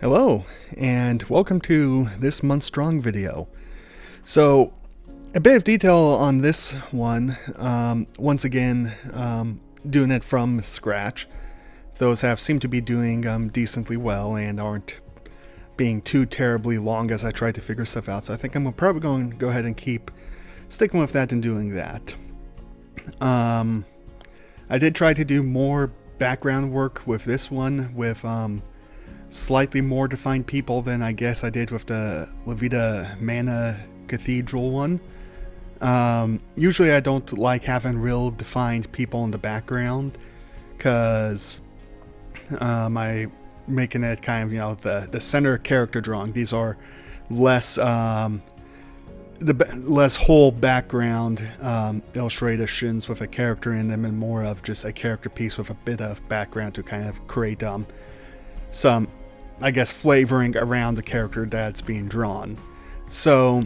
Hello, and welcome to this month's Strong video. So, a bit of detail on this one. Once again, doing it from scratch. Those have seemed to be doing decently well and aren't being too terribly long as I try to figure stuff out. So I think I'm probably going to go ahead and keep sticking with that and doing that. I did try to do more background work with this one with slightly more defined people than I guess I did with the I Livita Mana Cathedral one. Usually I don't like having real defined people in the background because I making it kind of, the center character drawing. These are less less whole background illustrations with a character in them and more of just a character piece with a bit of background to kind of create some, I guess, flavoring around the character that's being drawn. So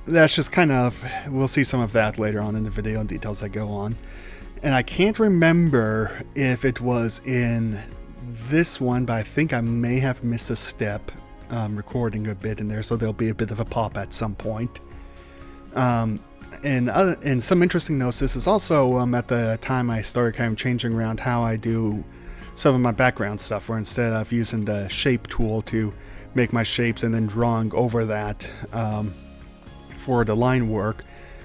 that's just kind of, we'll see some of that later on in the video and details that go on. And I can't remember if it was in this one, but I think I may have missed a step recording a bit in there, so there'll be a bit of a pop at some point. And some interesting notes, this is also at the time I started kind of changing around how I do some of my background stuff, where instead of using the shape tool to make my shapes and then drawing over that for the line work,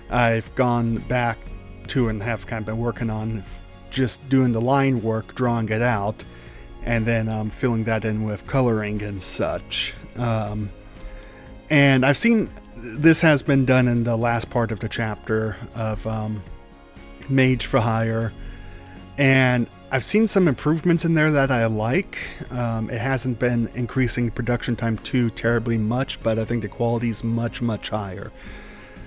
I've gone back to and have kind of been working on just doing the line work, drawing it out, and then filling that in with coloring and such. And I've seen this has been done in the last part of the chapter of Mage for Hire, and I've seen some improvements in there that I like. It hasn't been increasing production time too terribly much, but I think the quality is much, much higher.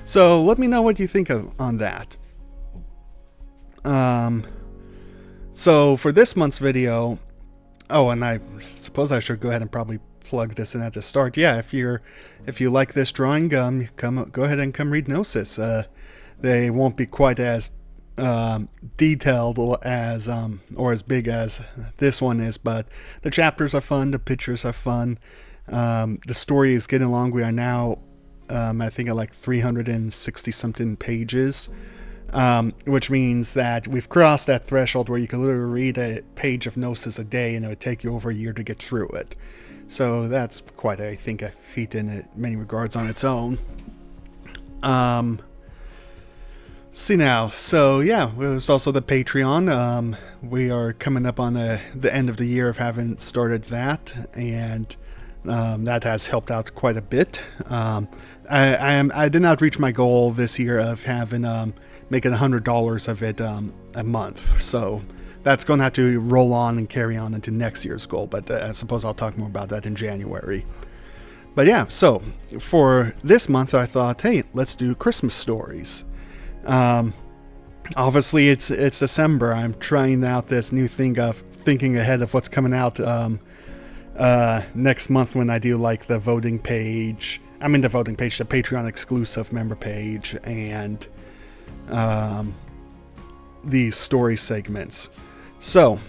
So let me know what you think on that. So for this month's video, oh, and I suppose I should go ahead and probably plug this in at the start. Yeah, if you like this drawing, go ahead and come read Gnosis. They won't be quite as detailed as or as big as this one is, but the chapters are fun, the pictures are fun, the story is getting along. We are now I think at like 360 something pages, which means that we've crossed that threshold where you can literally read a page of Gnosis a day and it would take you over a year to get through it. So that's quite, I think, a feat in many regards on its own. See now, so yeah, there's also the Patreon. We are coming up on the end of the year of having started that, and that has helped out quite a bit. I did not reach my goal this year of having making $100 of it a month, so that's going to have to roll on and carry on into next year's goal, but I suppose I'll talk more about that in January. But yeah, so for this month I thought, hey, let's do Christmas stories. Obviously it's December. I'm trying out this new thing of thinking ahead of what's coming out next month when I do like the voting page. I mean the Patreon exclusive member page, and these story segments. So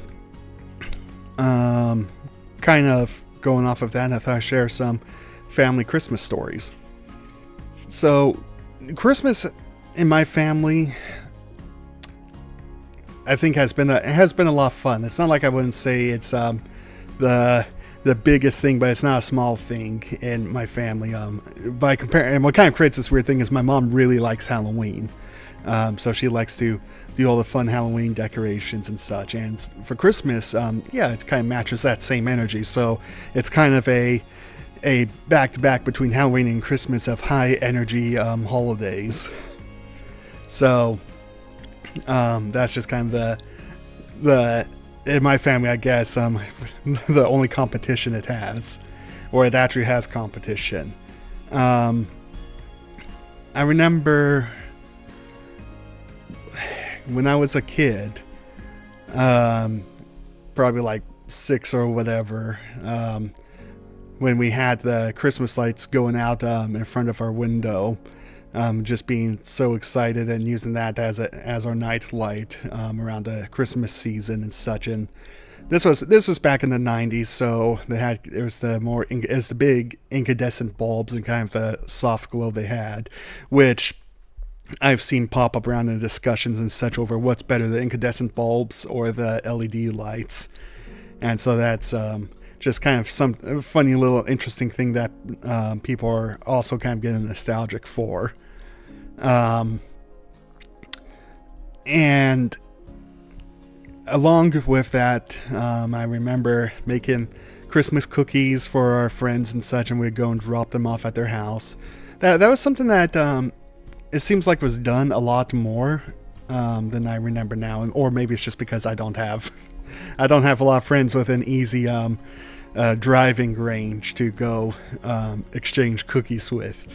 kind of going off of that, I thought I'd share some family Christmas stories. So Christmas in my family, I think has been a lot of fun. It's not like I wouldn't say it's the biggest thing, but it's not a small thing in my family. By comparing, and what kind of creates this weird thing is my mom really likes Halloween, so she likes to do all the fun Halloween decorations and such. And for Christmas, yeah, it kind of matches that same energy. So it's kind of a back-to-back between Halloween and Christmas of high energy holidays. So that's just kind of the in my family, I guess, the only competition it has, or it actually has competition. I remember when I was a kid, probably like 6 or whatever, when we had the Christmas lights going out in front of our window, just being so excited and using that as our night light around the Christmas season and such. And This was back in the '90s, so it was the big incandescent bulbs and kind of the soft glow they had, which I've seen pop up around in discussions and such over what's better, the incandescent bulbs or the LED lights. And so that's just kind of some funny little interesting thing that people are also kind of getting nostalgic for. And along with that, I remember making Christmas cookies for our friends and such, and we'd go and drop them off at their house. That was something that it seems like was done a lot more than I remember now, or maybe it's just because I don't have a lot of friends with an easy driving range to go exchange cookies with.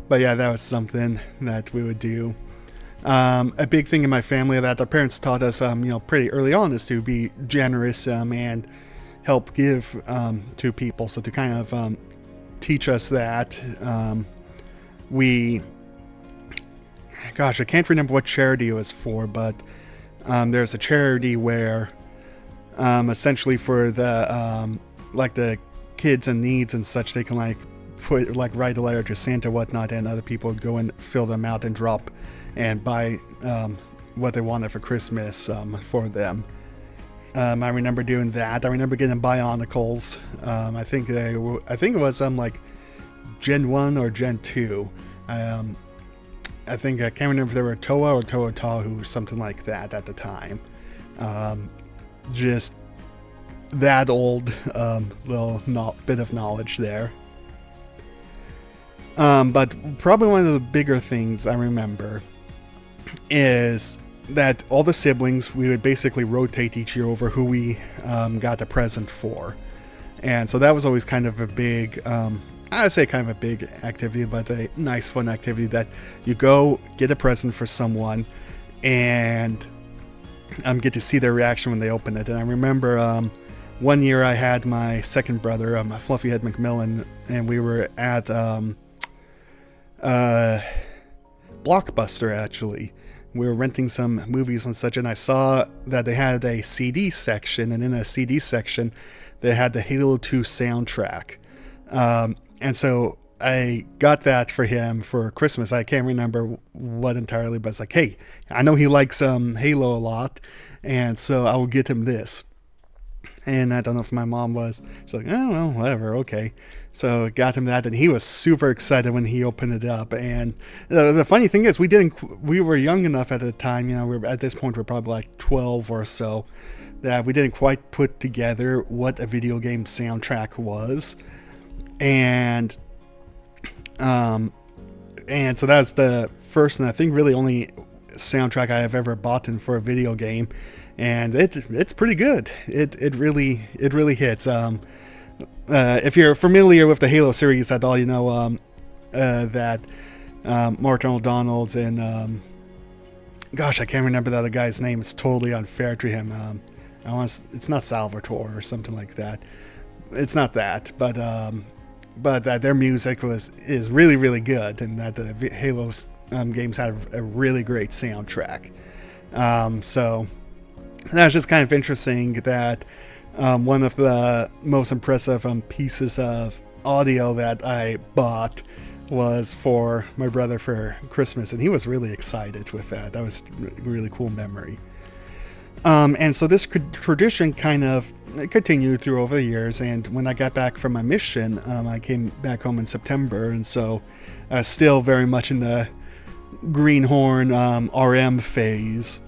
But yeah, that was something that we would do. A big thing in my family that our parents taught us, pretty early on, is to be generous and help give to people. So to kind of teach us that, I can't remember what charity it was for, but there's a charity where essentially for the the kids in needs and such, they can write a letter to Santa, whatnot, and other people would go and fill them out and drop and buy what they wanted for Christmas for them. I remember doing that. I remember getting Bionicles. I think it was Gen 1 or Gen 2. I think I can't remember if they were Toa or Toa Tahu, something like that at the time. Just that old little bit of knowledge there. But probably one of the bigger things I remember is that all the siblings, we would basically rotate each year over who we got a present for. And so that was always kind of a big, I'd say kind of a big activity, but a nice fun activity that you go get a present for someone and get to see their reaction when they open it. And I remember one year I had my second brother, Fluffyhead McMillan, and we were at Blockbuster, actually. We were renting some movies and such, and I saw that they had a CD section, and in a CD section they had the Halo 2 soundtrack. And so I got that for him for Christmas. I can't remember what entirely, but it's like, hey, I know he likes Halo a lot, and so I will get him this. And I don't know if my mom was. She's like, oh, well, whatever, okay. So got him that, and he was super excited when he opened it up. And the funny thing is, we were young enough at the time, at this point we're probably like 12 or so, that we didn't quite put together what a video game soundtrack was. And so that's the first and I think really only soundtrack I have ever bought in for a video game, and it's pretty good. It really hits. If you're familiar with the Halo series at all, you know that Martin O'Donnell's and I can't remember the other guy's name. It's totally unfair to him. It's not Salvatore or something like that. It's not that, but that their music is really, really good, and that the Halo games have a really great soundtrack. So that's just kind of interesting that one of the most impressive pieces of audio that I bought was for my brother for Christmas, and he was really excited with that. That was a really cool memory. And so this tradition kind of continued through over the years, and when I got back from my mission, I came back home in September, and so still very much in the Greenhorn RM phase.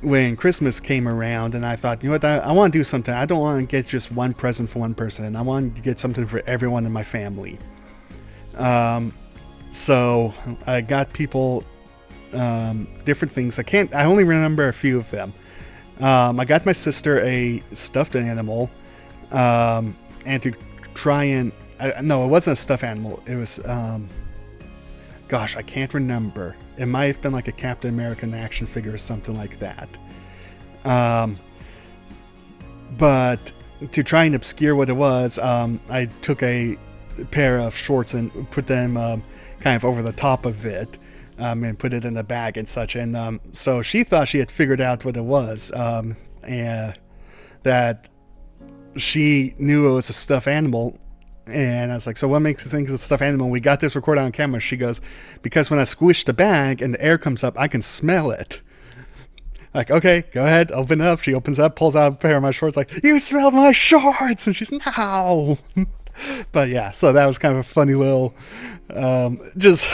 When Christmas came around, and I thought, you know what, I want to do something. I don't want to get just one present for one person. I want to get something for everyone in my family. So I got people different things. I only remember a few of them. I got my sister a stuffed animal, and to try and no, it wasn't a stuffed animal. It was I can't remember. It might have been like a Captain American action figure or something like that. But to try and obscure what it was, I took a pair of shorts and put them kind of over the top of it. and put it in the bag and such. And so she thought she had figured out what it was, and that she knew it was a stuffed animal. And I was like, so what makes you think it's a stuffed animal? We got this recorded on camera. She goes, because when I squish the bag and the air comes up, I can smell it. Like, okay, go ahead, open up. She opens up, pulls out a pair of my shorts, like, you smelled my shorts! And she's, no! But yeah, so that was kind of a funny little, just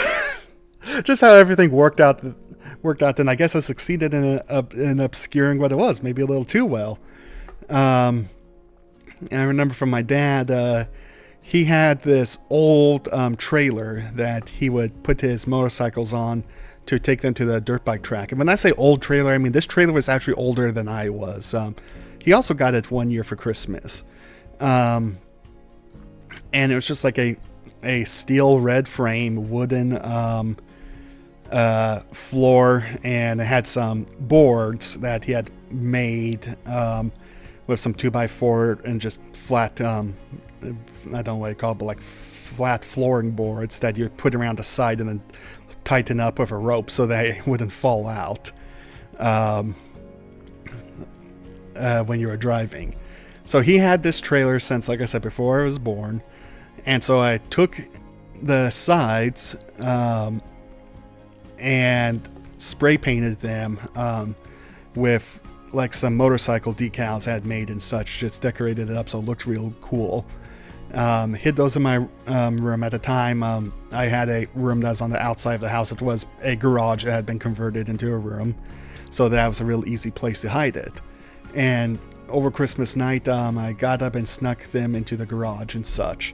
how everything worked out. Then I guess I succeeded in obscuring what it was, maybe a little too well. And I remember from my dad, he had this old trailer that he would put his motorcycles on to take them to the dirt bike track. And when I say old trailer, I mean this trailer was actually older than I was. He also got it one year for Christmas. And it was just like a steel red frame, wooden floor, and it had some boards that he had made with some 2x4 and just flat, I don't know what you call it, but like flat flooring boards that you put around the side and then tighten up with a rope so they wouldn't fall out when you were driving. So he had this trailer since, like I said, before I was born. And so I took the sides and spray painted them with like some motorcycle decals I had made and such, just decorated it up so it looked real cool. Hid those in my room. At the time, I had a room that was on the outside of the house. It was a garage that had been converted into a room, so that was a real easy place to hide it. And over Christmas night, I got up and snuck them into the garage and such,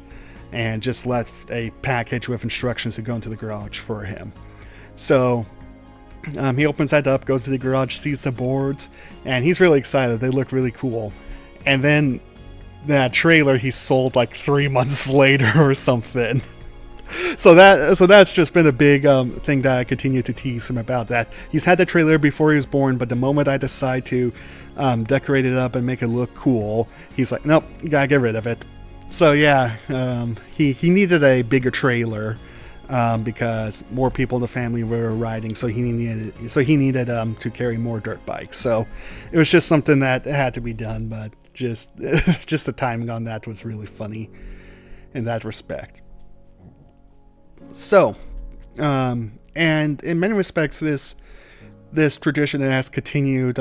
and just left a package with instructions to go into the garage for him. So he opens that up, goes to the garage, sees the boards, and he's really excited. They look really cool. And then that trailer he sold like 3 months later or something. So that's just been a big thing that I continue to tease him about. That he's had the trailer before he was born, but the moment I decide to decorate it up and make it look cool, he's like, nope, you gotta get rid of it. So yeah, he needed a bigger trailer because more people in the family were riding, so he needed to carry more dirt bikes. So it was just something that had to be done, but just the timing on that was really funny in that respect. So, and in many respects, this tradition has continued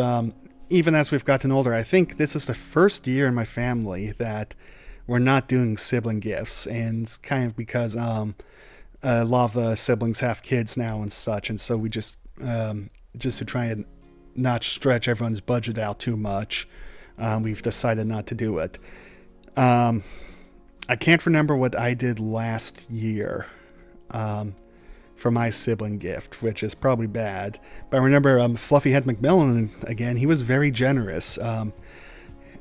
even as we've gotten older. I think this is the first year in my family that we're not doing sibling gifts, and it's kind of because a lot of the siblings have kids now and such, and so we just to try and not stretch everyone's budget out too much, we've decided not to do it. I can't remember what I did last year for my sibling gift, which is probably bad. But I remember Fluffyhead McMillan, again, he was very generous. Him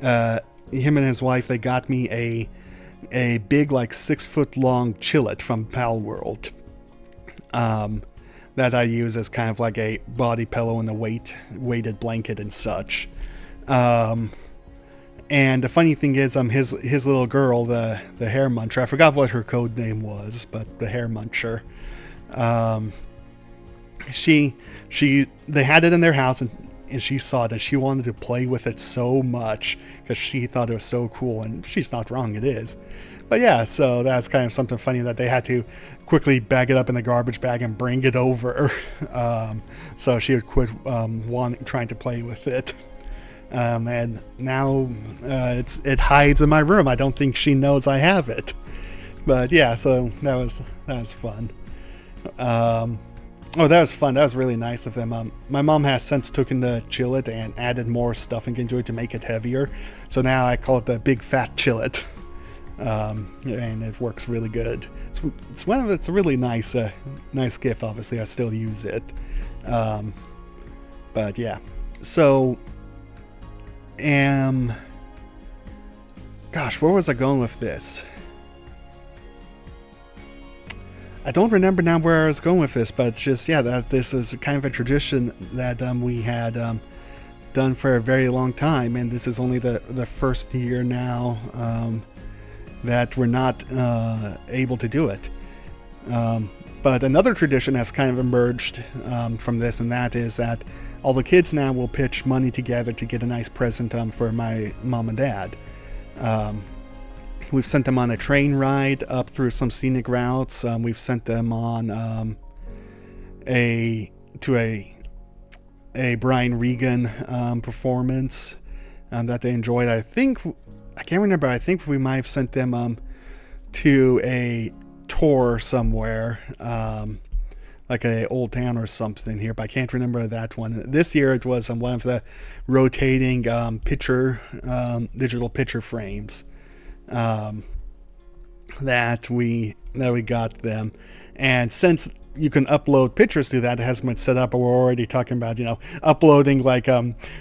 and his wife, they got me a big, like 6-foot long chillet from Pal World that I use as kind of like a body pillow and a weighted blanket and such. And the funny thing is, his little girl, the hair muncher, I forgot what her code name was, but the hair muncher, they had it in their house, and she saw it, and she wanted to play with it so much because she thought it was so cool, and she's not wrong, it is. But yeah, so that's kind of something funny that they had to quickly bag it up in the garbage bag and bring it over, so she would quit trying to play with it. And now it hides in my room. I don't think she knows I have it. But yeah, so that was fun. That was fun. That was really nice of them. My mom has since taken the chillet and added more stuffing into it to make it heavier. So now I call it the big fat chillet. And it works really good. It's a really nice gift. Obviously, I still use it. But yeah, so. Gosh, where was I going with this? I don't remember now where I was going with this, but just, yeah, that this is kind of a tradition that we had done for a very long time, and this is only the first year now that we're not able to do it. But another tradition has kind of emerged from this, and that is that all the kids now will pitch money together to get a nice present for my mom and dad. We've sent them on a train ride up through some scenic routes. We've sent them on a Brian Regan performance that they enjoyed. I can't remember. I think we might have sent them to a tour somewhere, like a old town or something here, but I can't remember that one. This year it was on one of the rotating digital picture frames that we got them. And since you can upload pictures to that, it hasn't been set up, but we're already talking about, uploading like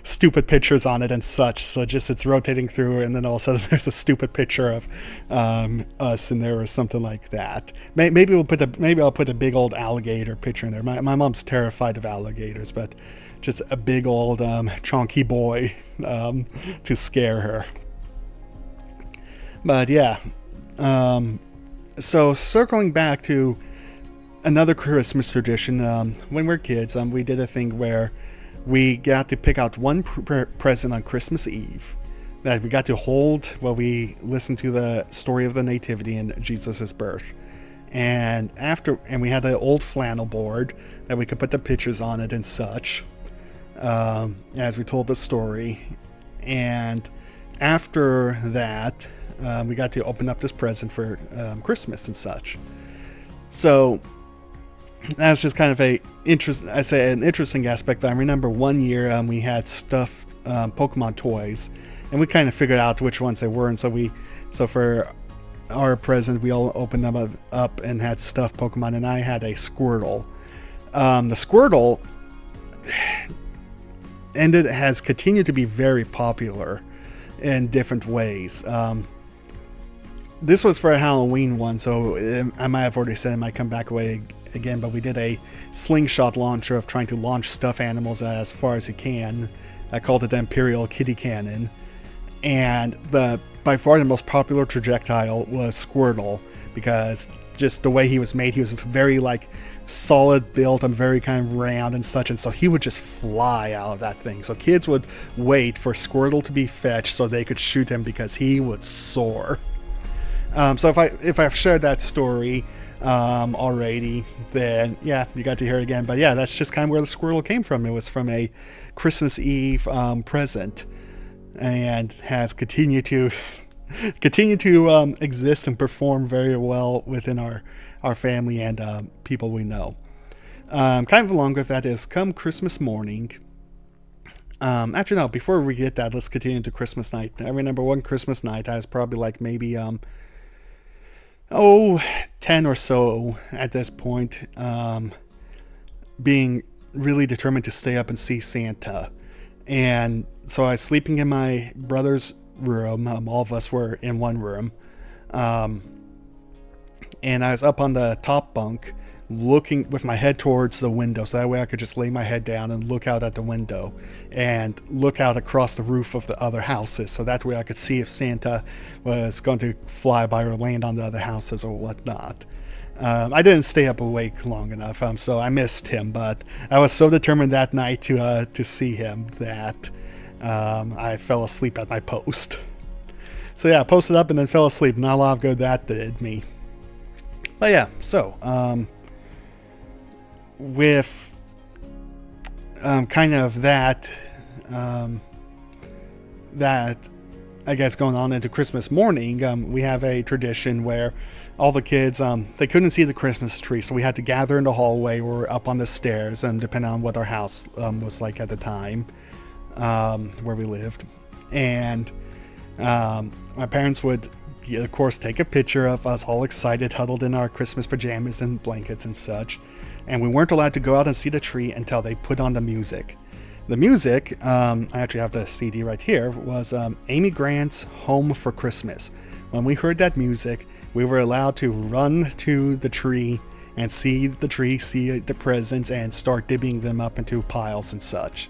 stupid pictures on it and such. So just it's rotating through, and then all of a sudden there's a stupid picture of us in there or something like that. Maybe I'll put a big old alligator picture in there. My mom's terrified of alligators, but just a big old chunky boy to scare her. But yeah, so circling back to another Christmas tradition, when we were kids, we did a thing where we got to pick out one present on Christmas Eve that we got to hold while we listened to the story of the Nativity and Jesus' birth. And we had an old flannel board that we could put the pictures on it and such, as we told the story. And after that, we got to open up this present for Christmas and such. So that was just kind of an interesting aspect. But I remember one year we had stuffed Pokemon toys, and we kind of figured out which ones they were. And so for our present, we all opened them up and had stuffed Pokemon, and I had a Squirtle. The Squirtle has continued to be very popular in different ways. This was for a Halloween one, so I might have already said it might come back away again, but we did a slingshot launcher of trying to launch stuffed animals as far as you can. I called it the Imperial Kitty Cannon. And by far the most popular projectile was Squirtle, because just the way he was made, he was very solid built and very kind of round and such, and so he would just fly out of that thing. So kids would wait for Squirtle to be fetched so they could shoot him because he would soar. So if I've shared that story already, then yeah, you got to hear it again. But yeah, that's just kind of where the Squirtle came from. It was from a Christmas Eve present, and has continued to exist and perform very well within our family and people we know. Kind of along with that is come Christmas morning. Actually, no, before we get that, let's continue to Christmas night. I remember one Christmas night, I was probably maybe 10 or so at this point, being really determined to stay up and see Santa. And so I was sleeping in my brother's room. All of us were in one room. And I was up on the top bunk, looking with my head towards the window, so that way I could just lay my head down and look out at the window and look out across the roof of the other houses, so that way I could see if Santa was going to fly by or land on the other houses or whatnot. I didn't stay up awake long enough, so I missed him, but I was so determined that night to see him that I fell asleep at my post. So yeah, I posted up and then fell asleep. Not a lot of good that did me. But yeah, so with kind of that I guess going on into Christmas morning, we have a tradition where all the kids, they couldn't see the Christmas tree, so we had to gather in the hallway or up on the stairs, depending on what our house was like at the time, where we lived. And my parents would, of course, take a picture of us all excited, huddled in our Christmas pajamas and blankets and such. And we weren't allowed to go out and see the tree until they put on the music. The music, I actually have the CD right here, was Amy Grant's Home for Christmas. When we heard that music, we were allowed to run to the tree and see the tree, see the presents, and start divvying them up into piles and such.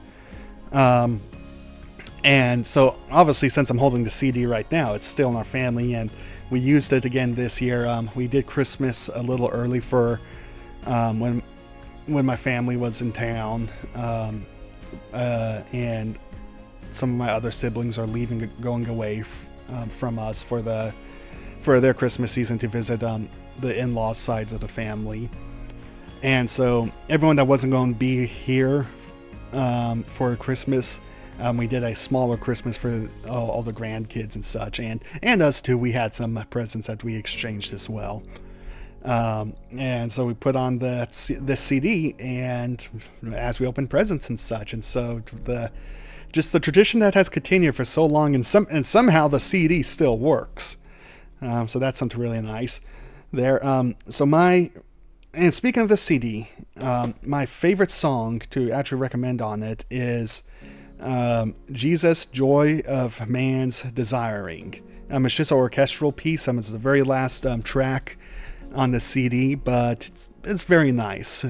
And so, obviously, since I'm holding the CD right now, it's still in our family, and we used it again this year. We did Christmas a little early for when my family was in town, and some of my other siblings are leaving, going away from us for their Christmas season to visit the in-laws sides of the family. And so everyone that wasn't going to be here for Christmas, we did a smaller Christmas for all the grandkids and such, and us too. We had some presents that we exchanged as well. And so we put on this CD, and as we opened presents and such, and so the tradition that has continued for so long, and somehow the CD still works. So that's something really nice there. And speaking of the CD, my favorite song to actually recommend on it is Jesus, Joy of Man's Desiring. It's just an orchestral piece. It's the very last track on the CD, but it's very nice.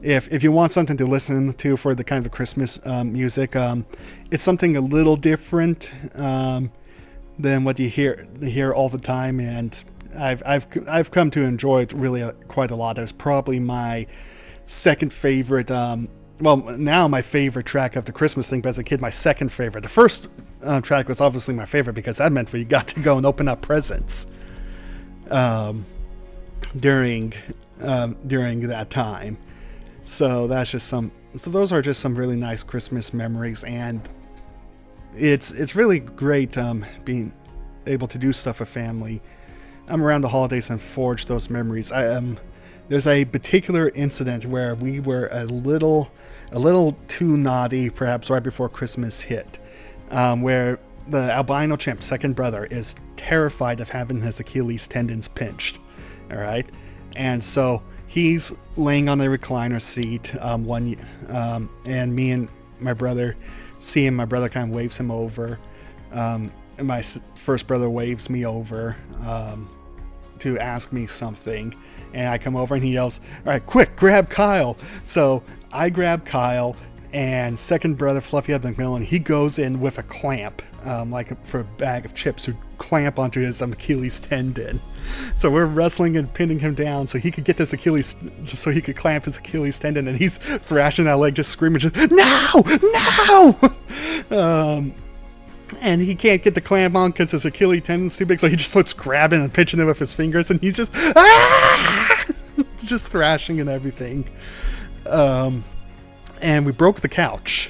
If you want something to listen to for the kind of Christmas music, it's something a little different than what you hear all the time, and I've come to enjoy it really quite a lot. It was probably my second favorite. Now my favorite track of the Christmas thing, but as a kid, my second favorite. The first track was obviously my favorite because that meant we got to go and open up presents during that time. So those are just some really nice Christmas memories, and it's really great being able to do stuff with family around the holidays and forge those memories. There's a particular incident where we were a little too naughty, perhaps right before Christmas hit, where the albino champ's second brother is terrified of having his Achilles tendons pinched. All right, and so he's laying on the recliner seat, and me and my brother see him. My brother kind of waves him over, and my first brother waves me over to ask me something, and I come over and he yells, "All right, quick, grab Kyle!" So I grab Kyle, and second brother Fluffy Head McMillan, he goes in with a clamp, like for a bag of chips, to clamp onto his Achilles tendon. So we're wrestling and pinning him down so he could get this Achilles, just so he could clamp his Achilles tendon, and he's thrashing that leg, just screaming, just no! And he can't get the clamp on because his Achilles tendon's too big, so he just starts grabbing and pinching it with his fingers, and he's just just thrashing and everything. And we broke the couch.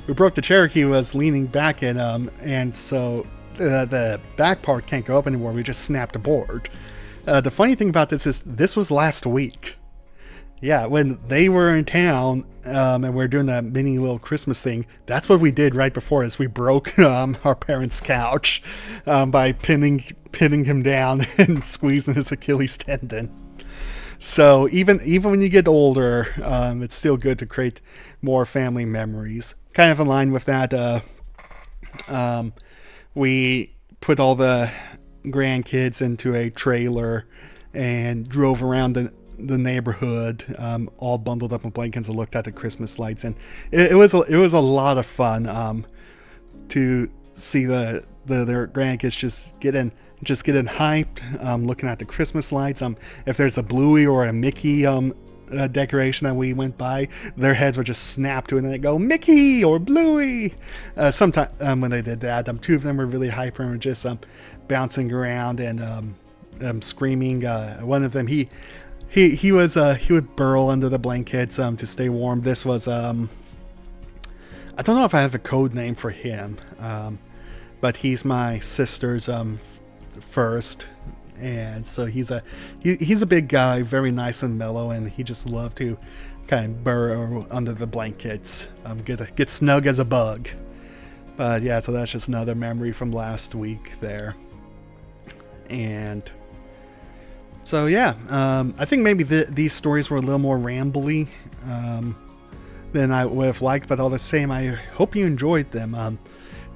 We broke the chair he was leaning back in, and so the back part can't go up anymore. We just snapped a board. The funny thing about this is this was last week. Yeah, when they were in town and we were doing that mini little Christmas thing, that's what we did right before is we broke our parents' couch by pinning him down and squeezing his Achilles tendon. So even when you get older, it's still good to create more family memories. Kind of in line with that, we put all the grandkids into a trailer and drove around the neighborhood, all bundled up in blankets, and looked at the Christmas lights, and it was a lot of fun to see their grandkids just getting hyped, looking at the Christmas lights. If there's a Bluey or a Mickey decoration that we went by, their heads would just snap to it and they go Mickey or Bluey. Sometimes when they did that, two of them were really hyper and were just bouncing around and screaming. One of them, he would burrow under the blankets to stay warm. This was I don't know if I have a code name for him, but he's my sister's first, and so he's a big guy, very nice and mellow, and he just loved to kind of burrow under the blankets, get snug as a bug. But yeah, so that's just another memory from last week there. And so yeah, I think maybe these stories were a little more rambly than I would have liked, but all the same, I hope you enjoyed them.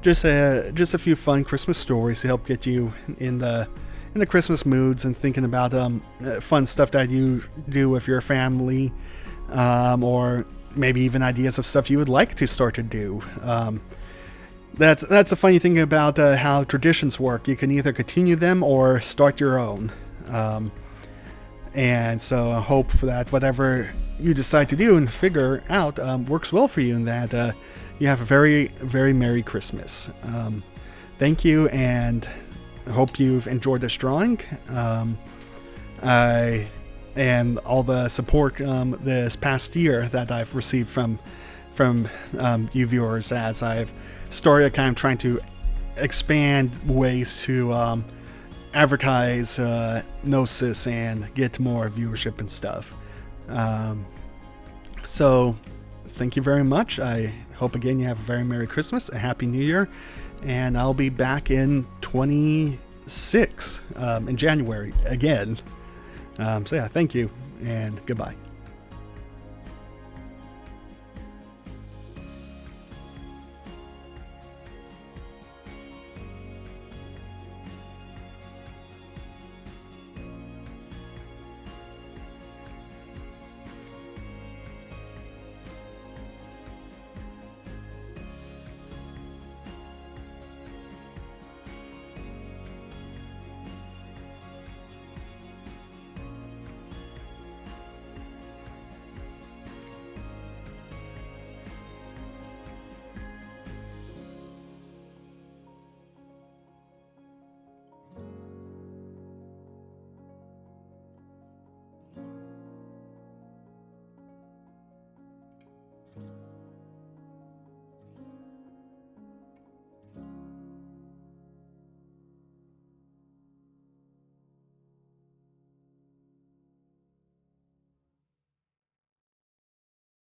Just a few fun Christmas stories to help get you in the Christmas moods and thinking about fun stuff that you do with your family, or maybe even ideas of stuff you would like to start to do. That's a funny thing about how traditions work. You can either continue them or start your own. And so I hope that whatever you decide to do and figure out works well for you, and that you have a very, very Merry Christmas. Thank you, and I hope you've enjoyed this drawing. And all the support this past year that I've received from you viewers, as I've started kind of trying to expand ways to advertise Gnosis and get more viewership and stuff. So thank you very much. I hope again you have a very Merry Christmas, a Happy New Year, and I'll be back in 26 in January again. So yeah, thank you and goodbye.